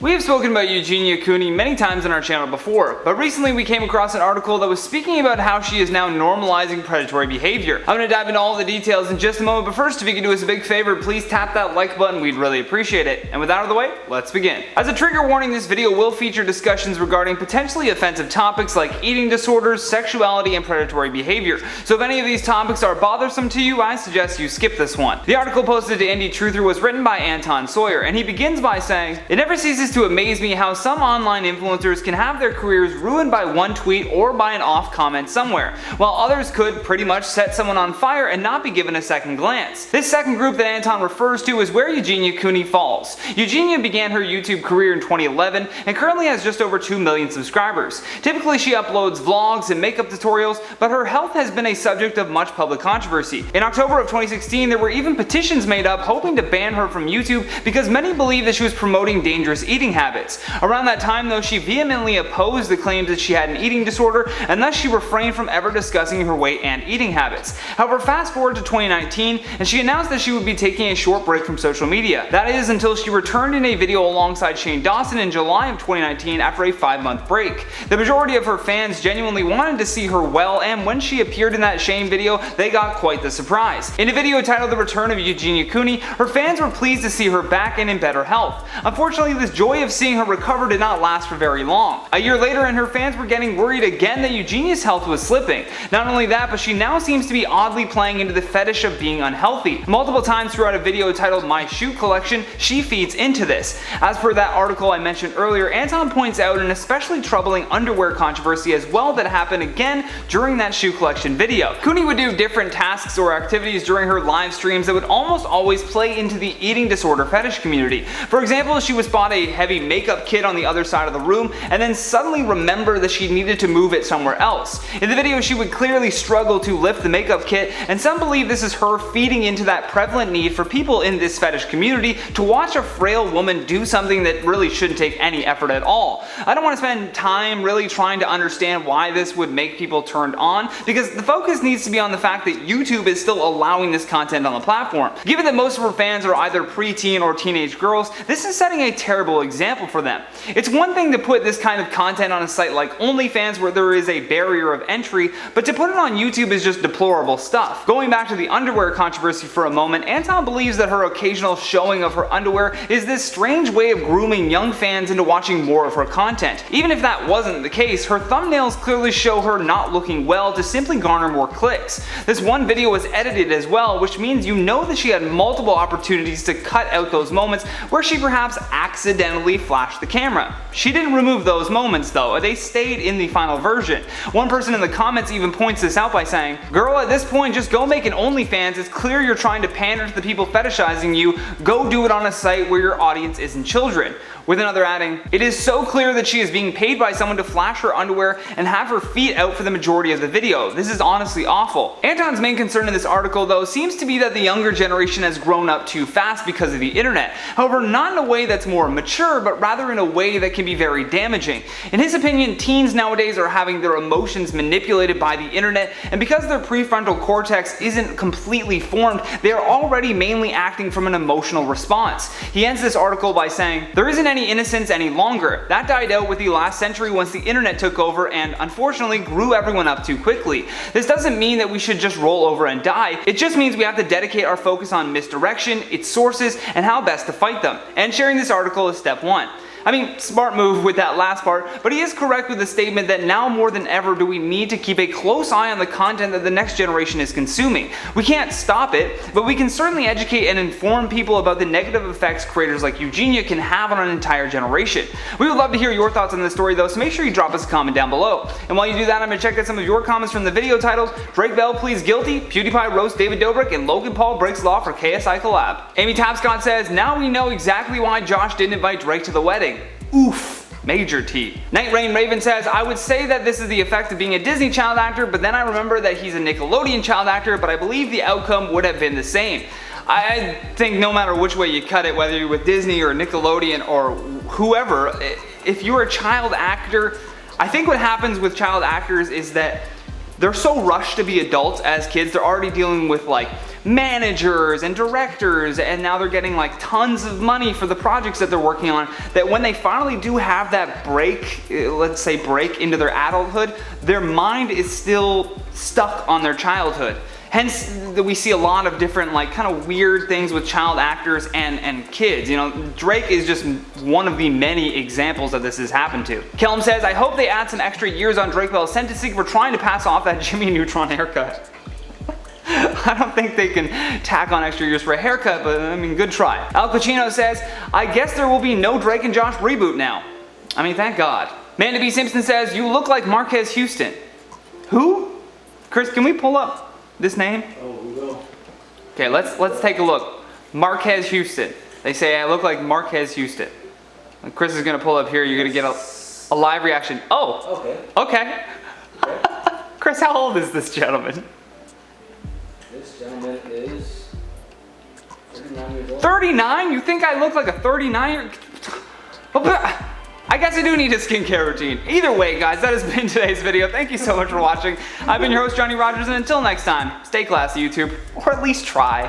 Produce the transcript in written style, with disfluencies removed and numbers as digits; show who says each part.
Speaker 1: We have spoken about Eugenia Cooney many times on our channel before, but recently we came across an article that was speaking about how she is now normalizing predatory behavior. I'm going to dive into all the details in just a moment, but first, if you could do us a big favor, please tap that like button, we'd really appreciate it. And with that out of the way, let's begin. As a trigger warning, this video will feature discussions regarding potentially offensive topics like eating disorders, sexuality, and predatory behavior. So if any of these topics are bothersome to you, I suggest you skip this one. The article posted to Indie Truther was written by Anton Sawyer, and he begins by saying, "It never ceases to amaze me how some online influencers can have their careers ruined by one tweet or by an off comment somewhere, while others could pretty much set someone on fire and not be given a second glance." This second group that Anton refers to is where Eugenia Cooney falls. Eugenia began her YouTube career in 2011 and currently has just over 2 million subscribers. Typically she uploads vlogs and makeup tutorials, but her health has been a subject of much public controversy. In October of 2016, there were even petitions made up hoping to ban her from YouTube because many believe that she was promoting dangerous eating habits. Around that time though, she vehemently opposed the claims that she had an eating disorder, and thus she refrained from ever discussing her weight and eating habits. However, fast forward to 2019 and she announced that she would be taking a short break from social media. That is, until she returned in a video alongside Shane Dawson in July of 2019 after a 5-month break. The majority of her fans genuinely wanted to see her well, and when she appeared in that Shane video, they got quite the surprise. In a video titled "The Return of Eugenia Cooney," her fans were pleased to see her back and in better health. Unfortunately, this joy of seeing her recover did not last for very long. A year later, and her fans were getting worried again that Eugenia's health was slipping. Not only that, but she now seems to be oddly playing into the fetish of being unhealthy. Multiple times throughout a video titled "My Shoe Collection," she feeds into this. As per that article I mentioned earlier, Anton points out an especially troubling underwear controversy as well that happened again during that shoe collection video. Cooney would do different tasks or activities during her live streams that would almost always play into the eating disorder fetish community. For example, she would spot a heavy makeup kit on the other side of the room and then suddenly remember that she needed to move it somewhere else. In the video, she would clearly struggle to lift the makeup kit, and some believe this is her feeding into that prevalent need for people in this fetish community to watch a frail woman do something that really shouldn't take any effort at all. I don't want to spend time really trying to understand why this would make people turned on, because the focus needs to be on the fact that YouTube is still allowing this content on the platform. Given that most of her fans are either preteen or teenage girls, this is setting a terrible example for them. It's one thing to put this kind of content on a site like OnlyFans where there is a barrier of entry, but to put it on YouTube is just deplorable stuff. Going back to the underwear controversy for a moment, Anton believes that her occasional showing of her underwear is this strange way of grooming young fans into watching more of her content. Even if that wasn't the case, her thumbnails clearly show her not looking well to simply garner more clicks. This one video was edited as well, which means you know that she had multiple opportunities to cut out those moments where she perhaps accidentally flashed the camera. She didn't remove those moments though, they stayed in the final version. One person in the comments even points this out by saying, "Girl, at this point just go make an OnlyFans, it's clear you're trying to pander to the people fetishizing you, go do it on a site where your audience isn't children." With another adding, "It is so clear that she is being paid by someone to flash her underwear and have her feet out for the majority of the video. This is honestly awful." Anton's main concern in this article though seems to be that the younger generation has grown up too fast because of the internet. However, not in a way that's more mature, but rather in a way that can be very damaging. In his opinion, teens nowadays are having their emotions manipulated by the internet, and because their prefrontal cortex isn't completely formed, they are already mainly acting from an emotional response. He ends this article by saying, "There isn't any innocence any longer. That died out with the last century once the internet took over and unfortunately grew everyone up too quickly. This doesn't mean that we should just roll over and die, it just means we have to dedicate our focus on misdirection, its sources, and how best to fight them. And sharing this article is step one." I mean, smart move with that last part, but he is correct with the statement that now more than ever do we need to keep a close eye on the content that the next generation is consuming. We can't stop it, but we can certainly educate and inform people about the negative effects creators like Eugenia can have on an entire generation. We would love to hear your thoughts on this story though, so make sure you drop us a comment down below. And while you do that, I'm going to check out some of your comments from the video titles: "Drake Bell pleads guilty," "PewDiePie roasts David Dobrik," and "Logan Paul breaks law for KSI collab." Amy Tapscott says, "Now we know exactly why Josh didn't invite Drake to the wedding." Oof. Major T. Night Rain Raven says, "I would say that this is the effect of being a Disney child actor, but then I remember that he's a Nickelodeon child actor, but I believe the outcome would have been the same." I think no matter which way you cut it, whether you're with Disney or Nickelodeon or whoever, if you're a child actor, I think what happens with child actors is that they're so rushed to be adults as kids. They're already dealing with like managers and directors, and now they're getting like tons of money for the projects that they're working on, that when they finally do have that break, let's say break into their adulthood, their mind is still stuck on their childhood. Hence, we see a lot of different like kind of weird things with child actors and kids. You know, Drake is just one of the many examples that this has happened to. Kellum says, I hope they add some extra years on Drake Bell's sentencing for trying to pass off that Jimmy Neutron haircut. I don't think they can tack on extra years for a haircut, but I mean, good try. Al Pacino says, I guess there will be no Drake and Josh reboot now. I mean, thank God. Manda B. Simpson says, you look like Marquez Houston. Who? Chris, can we pull up this name?
Speaker 2: Oh, we will.
Speaker 1: Okay, let's take a look. Marquez Houston. They say I look like Marquez Houston. And Chris is gonna pull up here. You're gonna get a live reaction. Oh. Okay. Chris, how old is this gentleman?
Speaker 2: This gentleman is 39 years old.
Speaker 1: 39? You think I look like a 39-year? I guess I do need a skincare routine. Either way, guys, that has been today's video. Thank you so much for watching. I've been your host, Johnny Rogers, and until next time, stay classy, YouTube, or at least try.